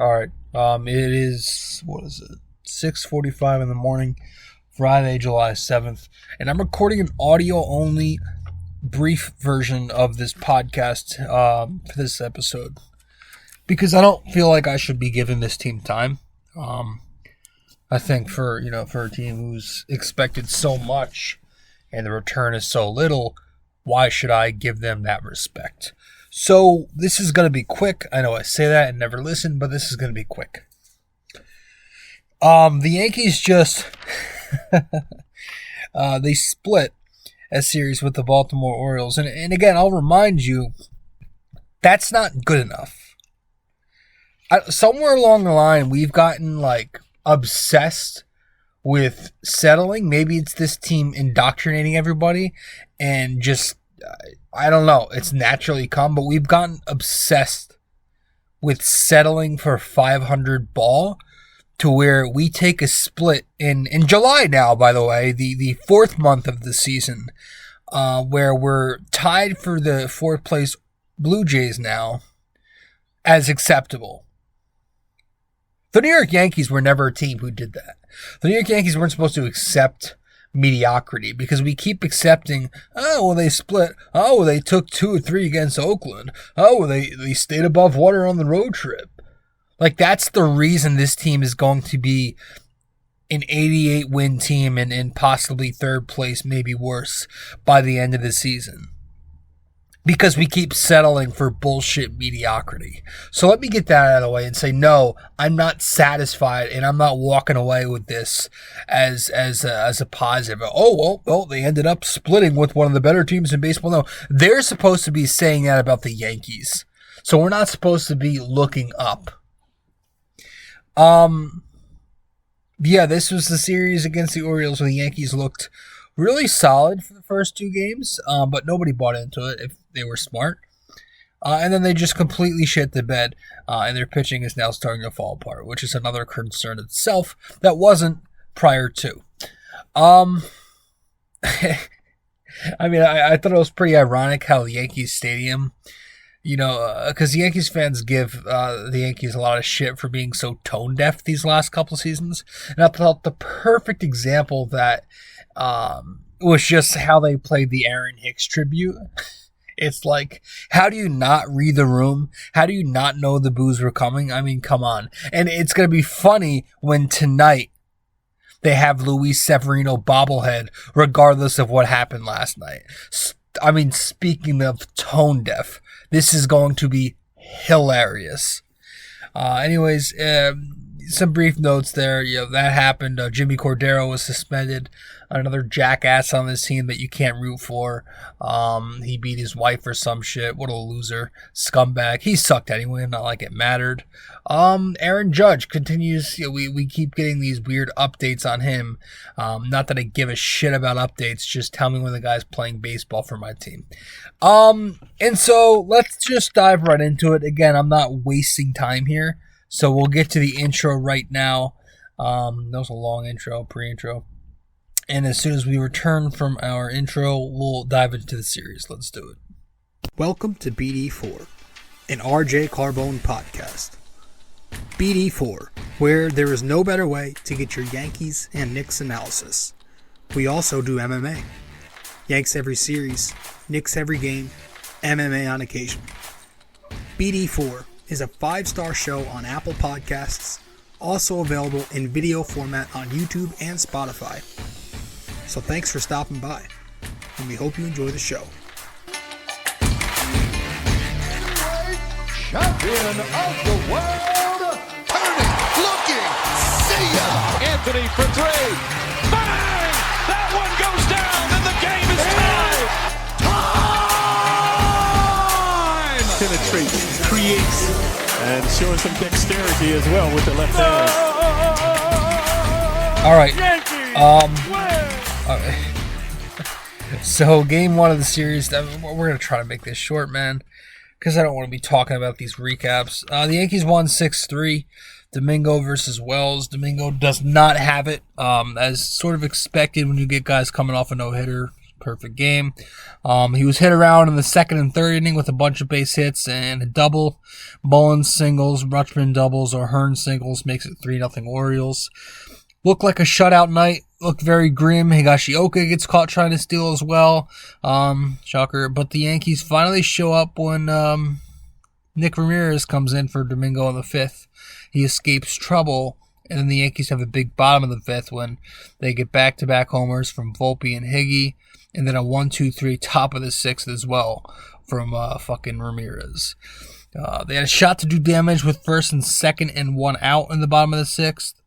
All right. It is, what is it? 6:45 in the morning, Friday, July 7th, and I'm recording an audio-only brief version of this podcast for this episode because I don't feel like I should be giving this team time. I think for a team who's expected so much and the return is so little, why should I give them that respect? So this is going to be quick. I know I say that and never listen, but this is going to be quick. The Yankees just they split a series with the Baltimore Orioles, and again, I'll remind you, that's not good enough. Somewhere along the line, we've gotten obsessed with settling. Maybe it's this team indoctrinating everybody, and just I don't know. It's naturally come, but we've gotten obsessed with settling for 500 ball to where we take a split in July now, by the way, the fourth month of the season, where we're tied for the fourth place Blue Jays now as acceptable. The New York Yankees were never a team who did that. The New York Yankees weren't supposed to accept mediocrity because we keep accepting, oh, well, they split. Oh, well, they took 2 or 3 against Oakland. Oh, well, they stayed above water on the road trip. That's the reason this team is going to be an 88-win team and possibly third place, maybe worse, by the end of the season. Because we keep settling for bullshit mediocrity. So let me get that out of the way and say, no, I'm not satisfied and I'm not walking away with this as a positive. Oh, well, they ended up splitting with one of the better teams in baseball. No, they're supposed to be saying that about the Yankees. So we're not supposed to be looking up. This was the series against the Orioles where the Yankees looked really solid for the first 2 games, but nobody bought into it if they were smart. And then they just completely shit the bed, and their pitching is now starting to fall apart, which is another concern itself that wasn't prior to. I thought it was pretty ironic how the Yankees Stadium, because the Yankees fans give the Yankees a lot of shit for being so tone deaf these last couple seasons. And I thought the perfect example of that was just how they played the Aaron Hicks tribute. It's like, how do you not read the room? How do you not know the boos were coming? I mean, come on. And it's going to be funny when tonight they have Luis Severino bobblehead, regardless of what happened last night. I mean, speaking of tone deaf, this is going to be hilarious. Anyways, some brief notes there. That happened. Jimmy Cordero was suspended. Another jackass on this team that you can't root for. He beat his wife or some shit. What a loser. Scumbag. He sucked anyway. Not like it mattered. Aaron Judge continues. We keep getting these weird updates on him. Not that I give a shit about updates. Just tell me when the guy's playing baseball for my team. And so let's just dive right into it. Again, I'm not wasting time here. So we'll get to the intro right now. That was a long intro, pre-intro. And as soon as we return from our intro, we'll dive into the series. Let's do it. Welcome to BD4, an RJ Carbone podcast. BD4, where there is no better way to get your Yankees and Knicks analysis. We also do MMA. Yanks every series, Knicks every game, MMA on occasion. BD4 is a 5-star show on Apple Podcasts, also available in video format on YouTube and Spotify. So thanks for stopping by, and we hope you enjoy the show. Champion of the world, turning, looking, see ya! Anthony for 3, bang! That one goes down, and the game is tied! Penetrates, creates, and showing some dexterity as well with the left hand. All right. So game 1 of the series, we're going to try to make this short, man, because I don't want to be talking about these recaps. The Yankees won 6-3. Domingo versus Wells. Domingo does not have it, as sort of expected when you get guys coming off a no-hitter. perfect game. He was hit around in the second and third inning with a bunch of base hits and a double. Mullins singles, Rutschman doubles, or Hearn singles makes it 3-0 Orioles. Looked like a shutout night. Looked very grim. Higashioka gets caught trying to steal as well. Shocker. But the Yankees finally show up when Nick Ramirez comes in for Domingo in the fifth. He escapes trouble, and then the Yankees have a big bottom of the fifth when they get back-to-back homers from Volpe and Higgy, and then a 1-2-3 top of the sixth as well from fucking Ramirez. They had a shot to do damage with first and second and one out in the bottom of the sixth,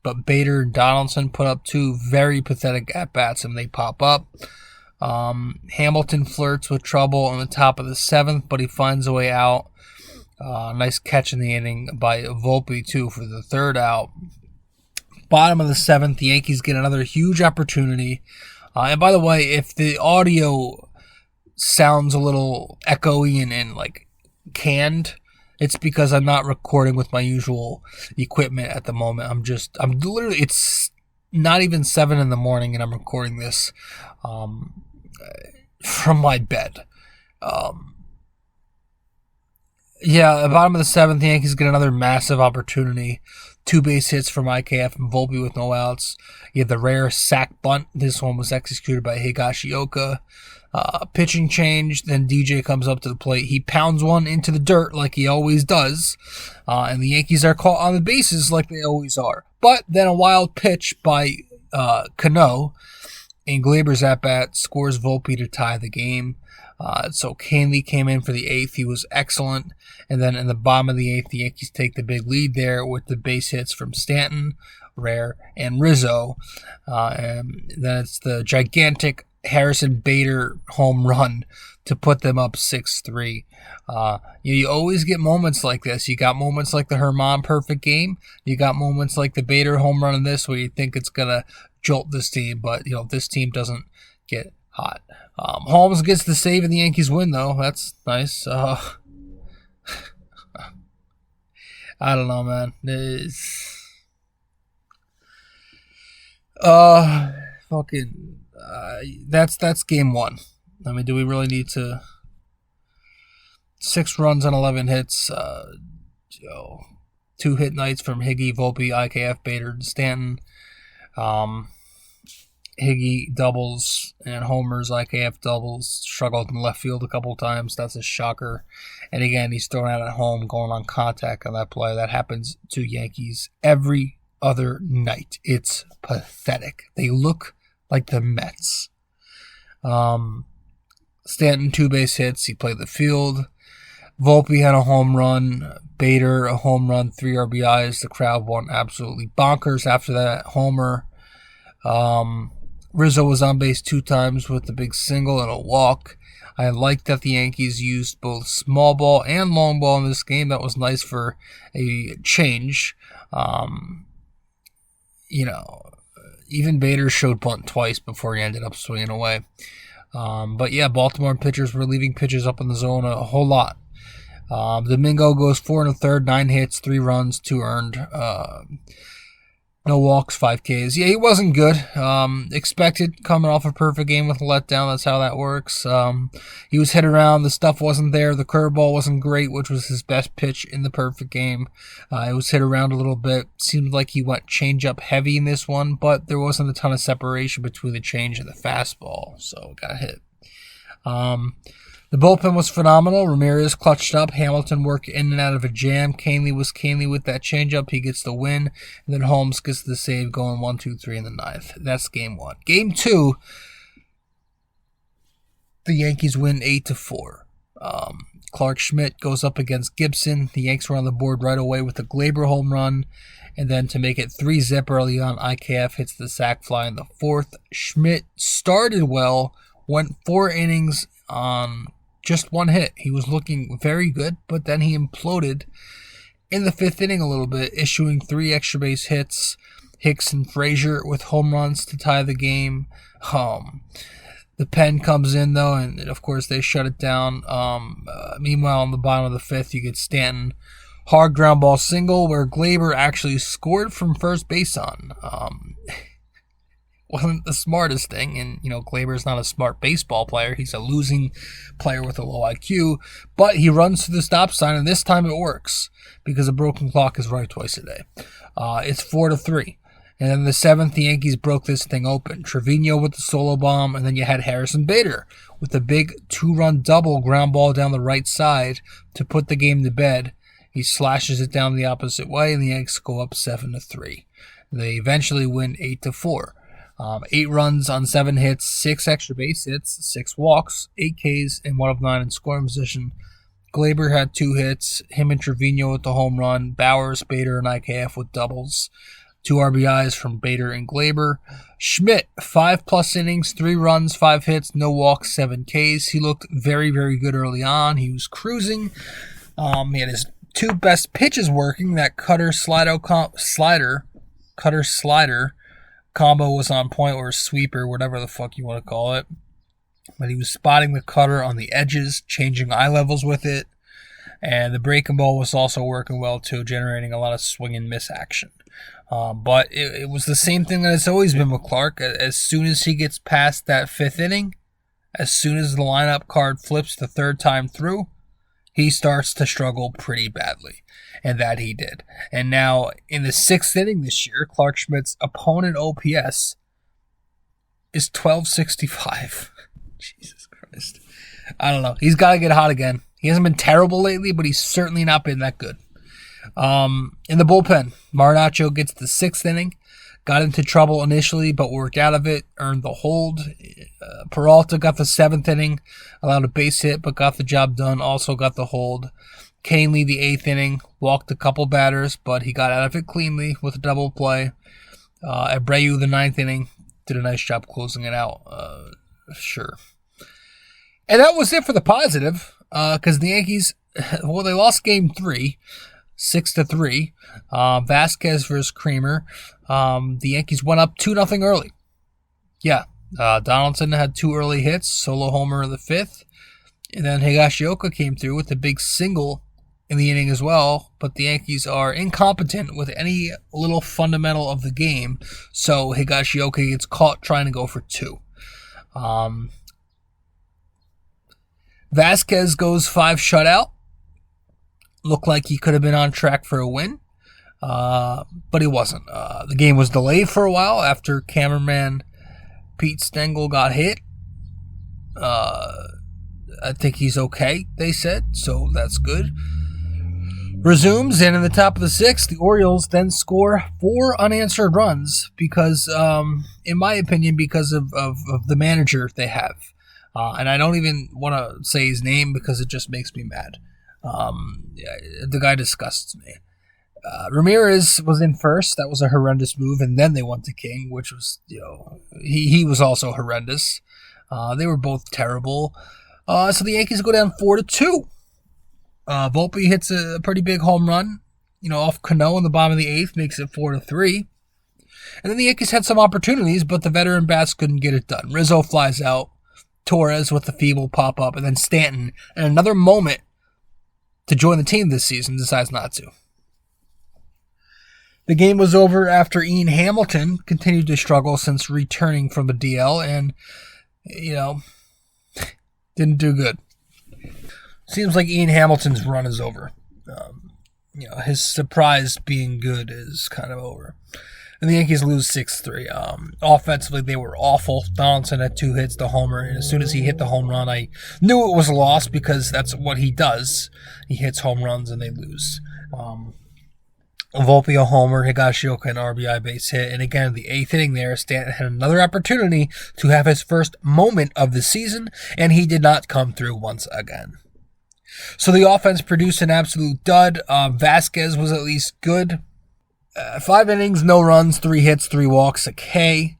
but Bader and Donaldson put up two very pathetic at-bats and they pop up. Hamilton flirts with trouble in the top of the seventh, but he finds a way out. Nice catch in the inning by Volpe, too, for the third out. Bottom of the seventh, the Yankees get another huge opportunity. And by the way, if the audio sounds a little echoey and like canned, it's because I'm not recording with my usual equipment at the moment. I'm literally, it's not even 7 in the morning and I'm recording this from my bed. Yeah, bottom of the seventh, the Yankees get another massive opportunity. 2 base hits from IKF and Volpe with no outs. You have the rare sack bunt. This one was executed by Higashioka. Pitching change, then DJ comes up to the plate. He pounds one into the dirt like he always does. And the Yankees are caught on the bases like they always are. But then a wild pitch by Cano in Glaber's at-bat scores Volpe to tie the game. So Canley came in for the eighth. He was excellent. And then in the bottom of the eighth, the Yankees take the big lead there with the base hits from Stanton, Rare, and Rizzo. And then it's the gigantic Harrison Bader home run to put them up 6-3. You always get moments like this. You got moments like the Herman perfect game. You got moments like the Bader home run in this where you think it's going to jolt this team. But, this team doesn't get hot. Holmes gets the save and the Yankees win, though. That's nice. I don't know, man. That's game one. I mean, do we really need to? 6 runs on 11 hits. 2 hit nights from Higgy, Volpe, IKF, Bader, and Stanton. Higgy doubles and homers, IKF doubles, struggled in left field a couple times. That's a shocker. And again, he's thrown out at home, going on contact on that play. That happens to Yankees every other night. It's pathetic. They look like the Mets. Stanton, 2 base hits. He played the field. Volpe had a home run. Bader, a home run, 3 RBIs. The crowd went absolutely bonkers after that homer. Rizzo was on base 2 times with a big single and a walk. I like that the Yankees used both small ball and long ball in this game. That was nice for a change. Even Bader showed bunt twice before he ended up swinging away. But yeah, Baltimore pitchers were leaving pitches up in the zone a whole lot. Domingo goes 4 1/3, 9 hits, 3 runs, 2 earned. No walks, 5 Ks. Yeah, he wasn't good. Expected coming off a perfect game with a letdown. That's how that works. He was hit around. The stuff wasn't there. The curveball wasn't great, which was his best pitch in the perfect game. It was hit around a little bit. Seemed like he went change-up heavy in this one, but there wasn't a ton of separation between the change and the fastball, so it got hit. The bullpen was phenomenal. Ramirez clutched up. Hamilton worked in and out of a jam. Canley was Canley with that changeup. He gets the win. And then Holmes gets the save going 1-2-3 in the ninth. That's game 1. Game 2, the Yankees win 8-4. Clark Schmidt goes up against Gibson. The Yanks were on the board right away with a Glaber home run. And then to make it 3-zip early on, IKF hits the sac fly in the 4th. Schmidt started well, went 4 innings on just 1 hit. He was looking very good, but then he imploded in the 5th inning a little bit, issuing 3 extra base hits. Hicks and Frazier with home runs to tie the game. The pen comes in, though, and of course they shut it down. Meanwhile, on the bottom of the 5th, you get Stanton. Hard ground ball single where Glaber actually scored from first base on. wasn't the smartest thing. And, Gleyber's not a smart baseball player. He's a losing player with a low IQ. But he runs to the stop sign, and this time it works because a broken clock is right twice a day. It's 4-3. And then the 7th, the Yankees broke this thing open. Trevino with the solo bomb, and then you had Harrison Bader with a big 2-run double ground ball down the right side to put the game to bed. He slashes it down the opposite way, and the Yanks go up 7-3. They eventually win 8-4. 8 runs on 7 hits, 6 extra base hits, 6 walks, 8 Ks, and 1 of 9 in scoring position. Gleyber had 2 hits, him and Trevino with the home run, Bowers, Bader, and IKF with doubles. 2 RBIs from Bader and Gleyber. Schmidt, 5+ innings, 3 runs, 5 hits, no walks, 7 Ks. He looked very, very good early on. He was cruising. He had his 2 best pitches working. That cutter-slider combo was on point, or sweeper, whatever the fuck you want to call it. But he was spotting the cutter on the edges, changing eye levels with it. And the breaking ball was also working well, too, generating a lot of swing and miss action. But it was the same thing that it's always been with Clark. As soon as he gets past that 5th inning, as soon as the lineup card flips the 3rd time through, he starts to struggle pretty badly. And that he did. And now, in the 6th inning this year, Clark Schmidt's opponent OPS is 1265. Jesus Christ. I don't know. He's got to get hot again. He hasn't been terrible lately, but he's certainly not been that good. In the bullpen, Marinaccio gets the 6th inning. Got into trouble initially, but worked out of it. Earned the hold. Peralta got the 7th inning. Allowed a base hit, but got the job done. Also got the hold. Canely, the 8th inning. Walked a couple batters, but he got out of it cleanly with a double play. Abreu, the 9th inning. Did a nice job closing it out. Sure. And that was it for the positive. Because the Yankees, well, they lost game 3. 6-3. Vasquez versus Kramer. The Yankees went up 2-0 early. Yeah. Donaldson had 2 early hits. Solo homer in the 5th. And then Higashioka came through with a big single in the inning as well. But the Yankees are incompetent with any little fundamental of the game. So Higashioka gets caught trying to go for 2. Vasquez goes 5 shutout. Looked like he could have been on track for a win, but he wasn't. The game was delayed for a while after cameraman Pete Stengel got hit. I think he's okay, they said, so that's good. Resumes, and in the top of the 6th, the Orioles then score 4 unanswered runs because, in my opinion, because of the manager they have. And I don't even want to say his name because it just makes me mad. The guy disgusts me. Ramirez was in first. That was a horrendous move. And then they went to King, which was, he was also horrendous. They were both terrible. So the Yankees go down 4-2. Volpe hits a pretty big home run, off Cano in the bottom of the 8th, makes it 4-3. And then the Yankees had some opportunities, but the veteran bats couldn't get it done. Rizzo flies out. Torres with the feeble pop-up, and then Stanton, in another moment to join the team this season, decides not to. The game was over after Ian Hamilton continued to struggle since returning from the DL, and, didn't do good. Seems like Ian Hamilton's run is over. His surprise being good is kind of over. And the Yankees lose 6-3. Offensively, they were awful. Donaldson had 2 hits, the homer, and as soon as he hit the home run, I knew it was a loss because that's what he does. He hits home runs and they lose. Volpe a homer, Higashioka an RBI base hit, and again, in the 8th inning there, Stanton had another opportunity to have his first moment of the season, and he did not come through once again. So the offense produced an absolute dud. Vasquez was at least good. 5 innings, no runs, 3 hits, 3 walks, a K.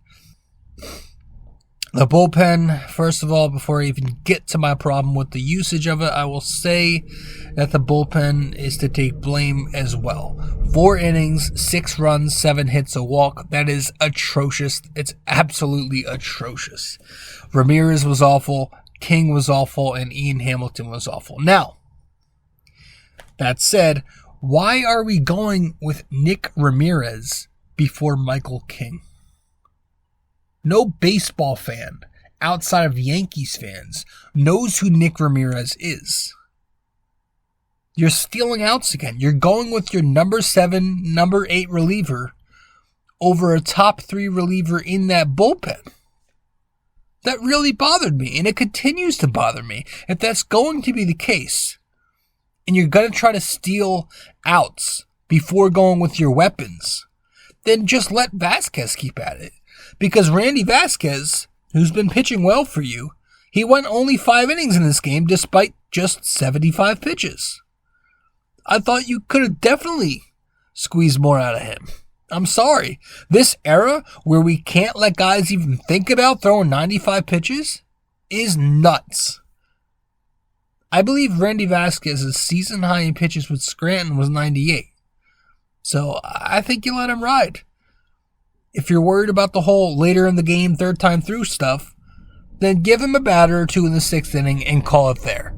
The bullpen, first of all, before I even get to my problem with the usage of it, I will say that the bullpen is to take blame as well. 4 innings, 6 runs, 7 hits, a walk. That is atrocious. It's absolutely atrocious. Ramirez was awful, King was awful, and Ian Hamilton was awful. Now, that said, why are we going with Nick Ramirez before Michael King? No baseball fan outside of Yankees fans knows who Nick Ramirez is. You're stealing outs again. You're going with your number 7, number 8 reliever over a top 3 reliever in that bullpen. That really bothered me, and it continues to bother me. If that's going to be the case, and you're going to try to steal outs before going with your weapons, then just let Vasquez keep at it. Because Randy Vasquez, who's been pitching well for you, he went only 5 innings in this game despite just 75 pitches. I thought you could have definitely squeezed more out of him. I'm sorry. This era where we can't let guys even think about throwing 95 pitches is nuts. I believe Randy Vasquez's season high in pitches with Scranton was 98. So I think you let him ride. If you're worried about the whole later in the game, third time through stuff, then give him a batter or 2 in the 6th inning and call it there.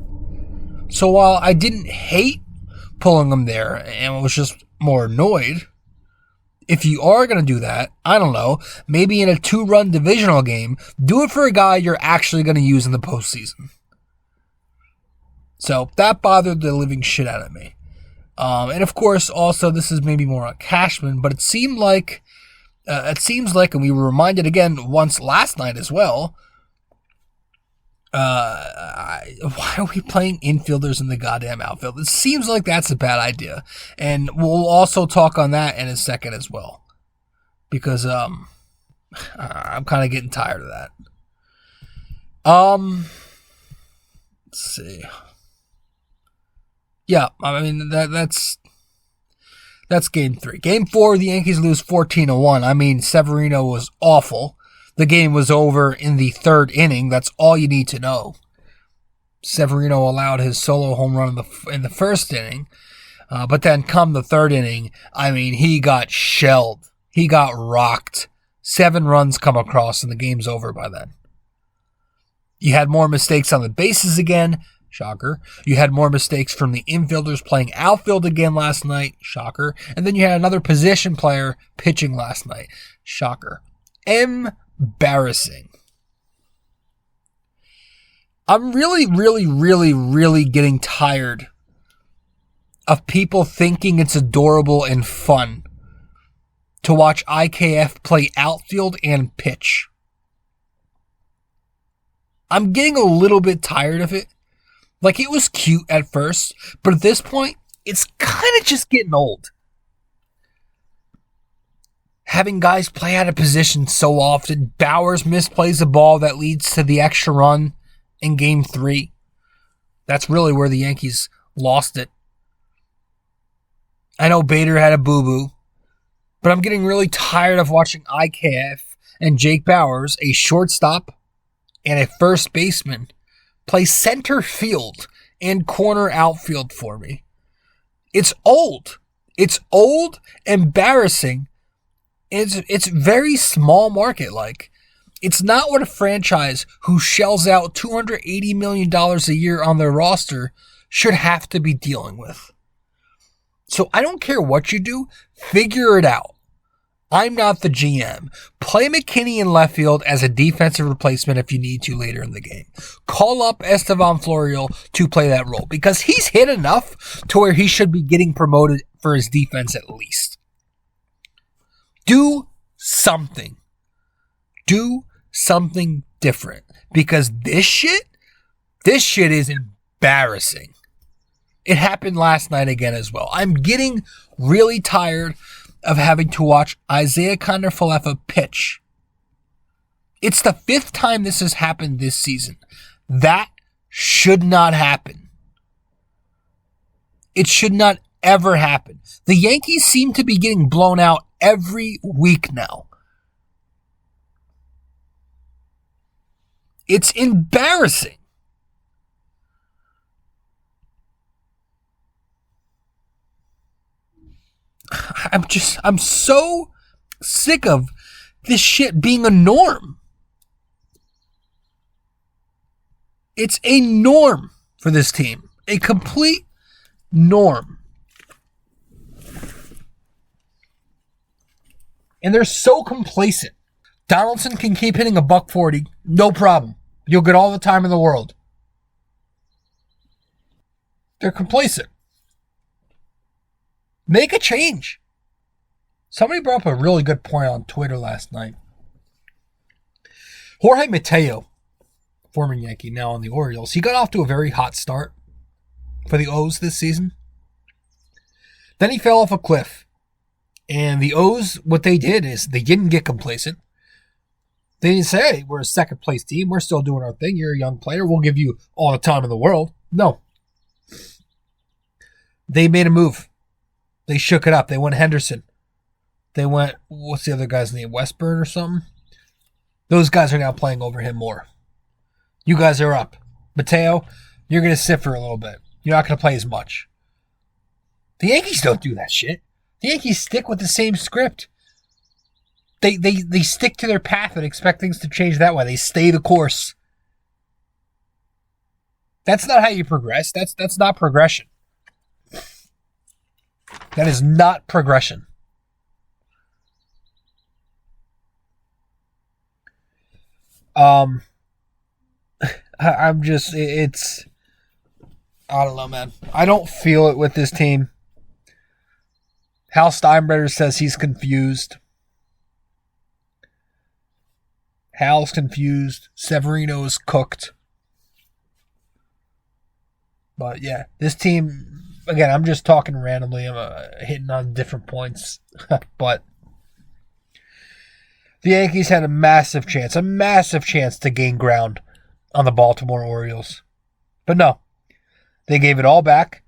So while I didn't hate pulling him there and was just more annoyed, if you are going to do that, I don't know, maybe in a 2-run divisional game, do it for a guy you're actually going to use in the postseason. So that bothered the living shit out of me. And of course, also, this is maybe more on Cashman, but it seems like, and we were reminded again once last night as well, why are we playing infielders in the goddamn outfield? It seems like that's a bad idea. And we'll also talk on that in a second as well. Because I'm kind of getting tired of that. Let's see. Yeah, I mean, that's game 3. Game 4, the Yankees lose 14-1. I mean, Severino was awful. The game was over in the 3rd inning. That's all you need to know. Severino allowed his solo home run in the 1st inning. But then come the 3rd inning, I mean, he got shelled. He got rocked. 7 runs come across and the game's over by then. You had more mistakes on the bases again. Shocker. You had more mistakes from the infielders playing outfield again last night. Shocker. And then you had another position player pitching last night. Shocker. Embarrassing. I'm really getting tired of people thinking it's adorable and fun to watch IKF play outfield and pitch. I'm getting a little bit tired of it. Like, it was cute at first, but at this point, it's kind of just getting old. Having guys play out of position so often. Bowers misplays a ball that leads to the extra run in Game 3. That's really where the Yankees lost it. I know Bader had a boo-boo, but I'm getting really tired of watching IKF and Jake Bowers, a shortstop and a first baseman, play center field and corner outfield for me. It's old. It's old, embarrassing. It's very small market like. It's not what a franchise who shells out $280 million a year on their roster should have to be dealing with. So I don't care what you do, figure it out. I'm not the GM. Play McKinney in left field as a defensive replacement if you need to later in the game. Call up Estevan Florial to play that role because he's hit enough to where he should be getting promoted for his defense at least. Do something. Do something different because this shit is embarrassing. It happened last night again as well. I'm getting really tired of having to watch Isaiah Kiner-Falefa pitch. It's the 5th time this has happened this season. That should not happen. It should not ever happen. The Yankees seem to be getting blown out every week now. It's embarrassing. I'm so sick of this shit being a norm. It's a norm for this team. A complete norm. And they're so complacent. Donaldson can keep hitting $140, no problem. You'll get all the time in the world. They're complacent. Make a change. Somebody brought up a really good point on Twitter last night. Jorge Mateo, former Yankee, now on the Orioles, he got off to a very hot start for the O's this season. Then he fell off a cliff. And the O's, what they did is they didn't get complacent. They didn't say, hey, we're a second place team. We're still doing our thing. You're a young player. We'll give you all the time in the world. No. They made a move. They shook it up. They went Henderson. They went, what's the other guy's name? Westburn or something? Those guys are now playing over him more. You guys are up. Mateo, you're going to sit for a little bit. You're not going to play as much. The Yankees don't do that shit. The Yankees stick with the same script. They stick to their path and expect things to change that way. They stay the course. That's not how you progress. That's not progression. That is not progression. I'm just, it's, I don't know, man. I don't feel it with this team. Hal Steinbrenner says he's confused. Hal's confused. Severino is cooked. But yeah, this team, again, I'm just talking randomly. I'm hitting on different points. But the Yankees had a massive chance to gain ground on the Baltimore Orioles. But no, they gave it all back.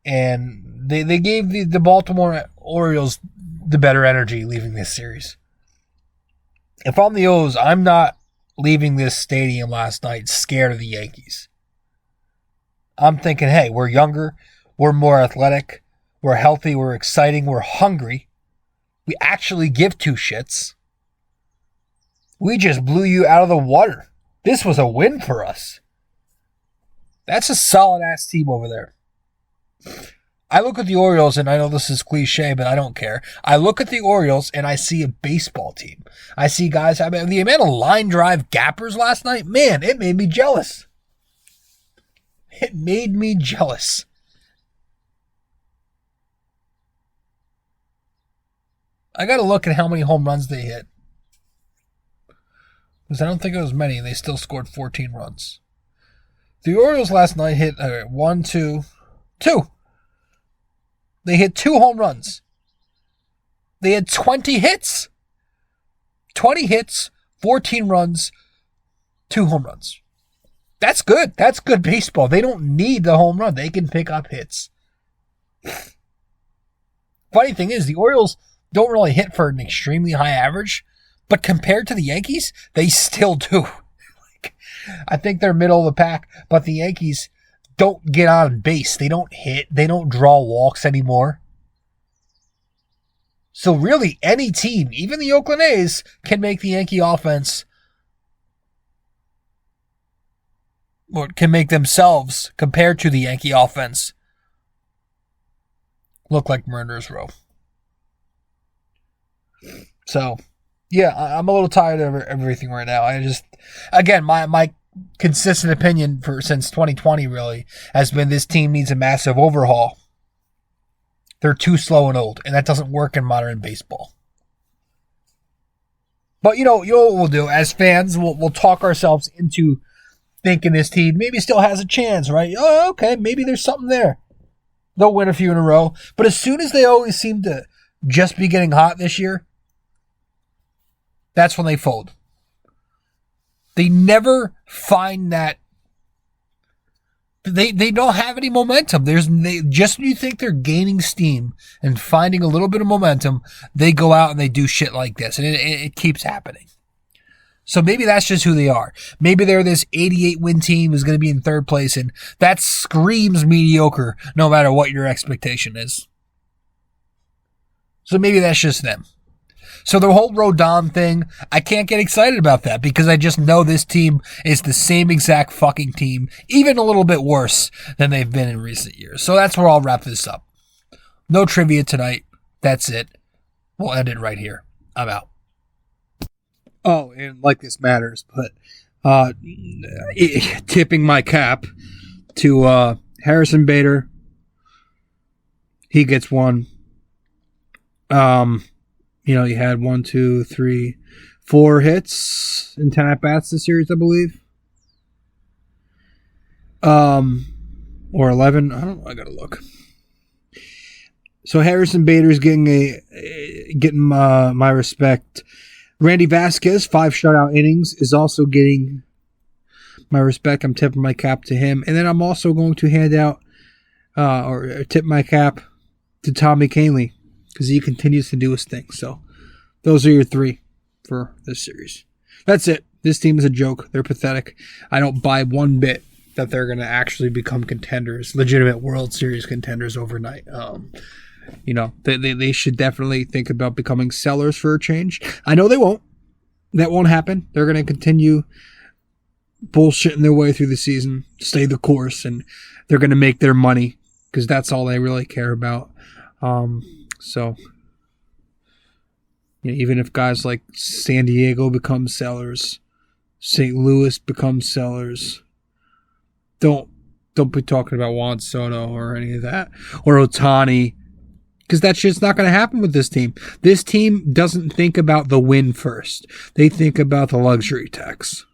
And they gave the Baltimore Orioles the better energy leaving this series. If I'm the O's, I'm not leaving this stadium last night scared of the Yankees. I'm thinking, hey, we're younger, we're more athletic, we're healthy, we're exciting, we're hungry. We actually give two shits. We just blew you out of the water. This was a win for us. That's a solid-ass team over there. I look at the Orioles, and I know this is cliche, but I don't care. I look at the Orioles, and I see a baseball team. I see guys, I mean, the amount of line drive gappers last night, man, it made me jealous. It made me jealous. I got to look at how many home runs they hit. Because I don't think it was many, and they still scored 14 runs. The Orioles last night hit 2. They hit 2 home runs. They had 20 hits. 20 hits, 14 runs, 2 home runs. That's good. That's good baseball. They don't need the home run. They can pick up hits. Funny thing is, the Orioles don't really hit for an extremely high average, but compared to the Yankees, they still do. I think they're middle of the pack, but the Yankees don't get on base. They don't hit. They don't draw walks anymore. So really, any team, even the Oakland A's, can make the Yankee offense, or can make themselves, compared to the Yankee offense, look like murderers row. So, yeah, I'm a little tired of everything right now. I just, again, my consistent opinion since 2020 really has been this team needs a massive overhaul. They're too slow and old, and that doesn't work in modern baseball. But you know what we'll do as fans? We'll talk ourselves into thinking this team maybe still has a chance, right? Oh, okay, maybe there's something there. They'll win a few in a row. But as soon as they always seem to just be getting hot this year, that's when they fold. They never find that. They don't have any momentum. Just when you think they're gaining steam and finding a little bit of momentum, they go out and they do shit like this. And it keeps happening. So maybe that's just who they are. Maybe they're this 88-win team who's going to be in third place, and that screams mediocre no matter what your expectation is. So maybe that's just them. So the whole Rodon thing, I can't get excited about that because I just know this team is the same exact fucking team, even a little bit worse than they've been in recent years. So that's where I'll wrap this up. No trivia tonight. That's it. We'll end it right here. I'm out. Oh, and like this matters, but tipping my cap to Harrison Bader. He gets one. You had 1, 2, 3, 4 hits in 10 at-bats this series, I believe. Or 11. I don't know. I gotta look. So Harrison Bader's getting my respect. Randy Vasquez, 5 shutout innings, is also getting my respect. I'm tipping my cap to him. And then I'm also going to hand out or tip my cap to Tommy Kahnle because he continues to do his thing. So those are your 3 for this series. That's it. This team is a joke. They're pathetic. I don't buy one bit that they're going to actually become contenders, legitimate World Series contenders overnight. They should definitely think about becoming sellers for a change. I know they won't. That won't happen. They're going to continue bullshitting their way through the season, stay the course, and they're going to make their money because that's all they really care about. Even if guys like San Diego become sellers, St. Louis becomes sellers, don't be talking about Juan Soto or any of that, or Ohtani, because that shit's not going to happen with this team. This team doesn't think about the win first. They think about the luxury tax.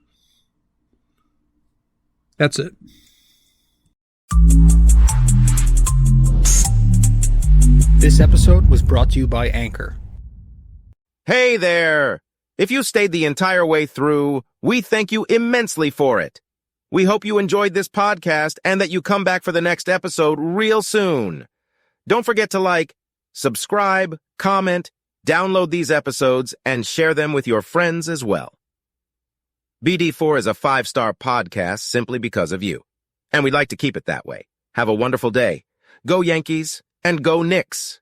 That's it. This episode was brought to you by Anchor. Hey there! If you stayed the entire way through, we thank you immensely for it. We hope you enjoyed this podcast and that you come back for the next episode real soon. Don't forget to subscribe, comment, download these episodes, and share them with your friends as well. BD4 is a 5-star podcast simply because of you. And we'd like to keep it that way. Have a wonderful day. Go Yankees and go Knicks!